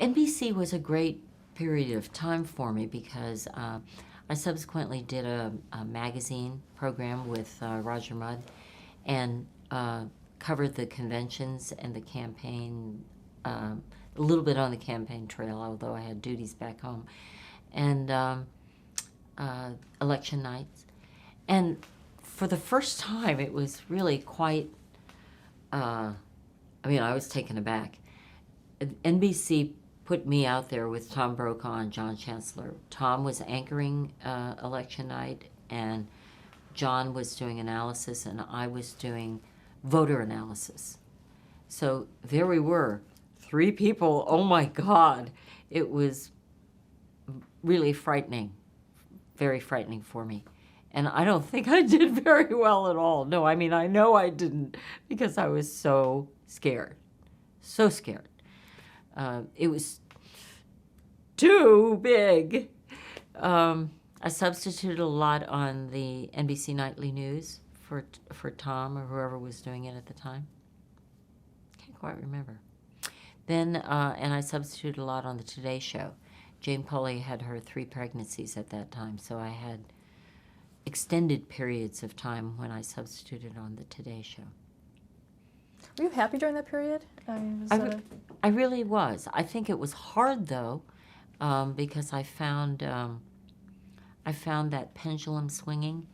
NBC was a great period of time for me because I subsequently did a magazine program with Roger Mudd and covered the conventions and the campaign, a little bit on the campaign trail, although I had duties back home, and election nights. And for the first time, it was really quite, I was taken aback. NBC put me out there with Tom Brokaw and John Chancellor. Tom was anchoring election night, and John was doing analysis, and I was doing voter analysis. So there we were, 3 people. Oh my God. It was really frightening, very frightening for me. And I don't think I did very well at all. No, I know I didn't, because I was so scared, so scared. It was too big. I substituted a lot on the NBC Nightly News for Tom or whoever was doing it at the time. Can't quite remember. Then, and I substituted a lot on the Today Show. Jane Pulley had her 3 pregnancies at that time, so I had extended periods of time when I substituted on the Today Show. Were you happy during that period? I really was. I think it was hard, though, because I found that pendulum swinging,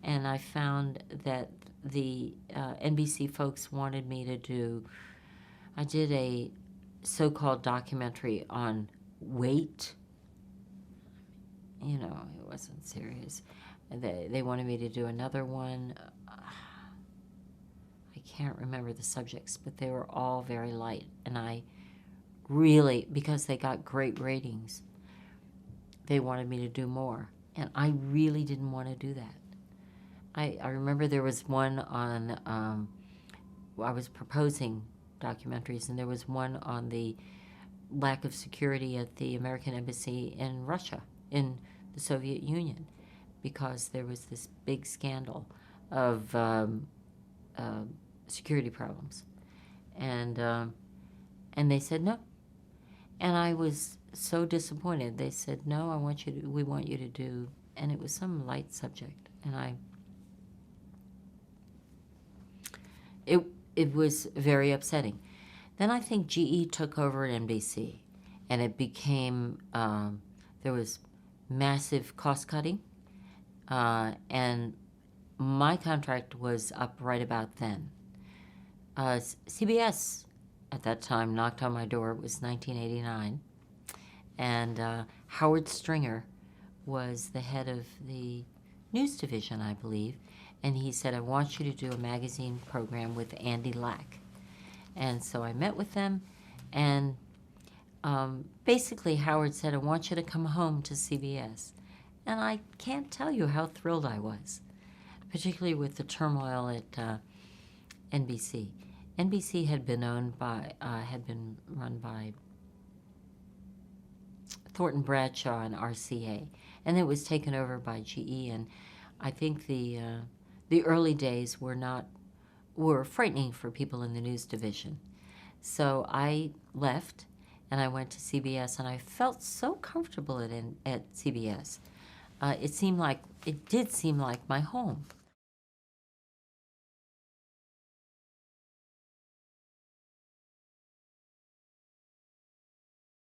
and I found that the NBC folks wanted me to do. I did a so-called documentary on weight. You know, it wasn't serious. They wanted me to do another one. I can't remember the subjects, but they were all very light. And I really, because they got great ratings, they wanted me to do more. And I really didn't want to do that. I remember there was one on, I was proposing documentaries, and there was one on the lack of security at the American Embassy in Russia, in the Soviet Union, because there was this big scandal of security problems. And they said no. And I was so disappointed. They said, no, we want you to do, and it was some light subject. And it was very upsetting. Then I think GE took over at NBC, and it became, there was massive cost cutting, and my contract was up right about then. CBS at that time knocked on my door. It was 1989, and Howard Stringer was the head of the news division, I believe, and he said, I want you to do a magazine program with Andy Lack. And so I met with them, and basically Howard said, I want you to come home to CBS. And I can't tell you how thrilled I was, particularly with the turmoil at NBC. NBC had been run by Thornton Bradshaw and RCA, and it was taken over by GE. And I think the early days were frightening for people in the news division. So I left, and I went to CBS, and I felt so comfortable at CBS. It did seem like my home.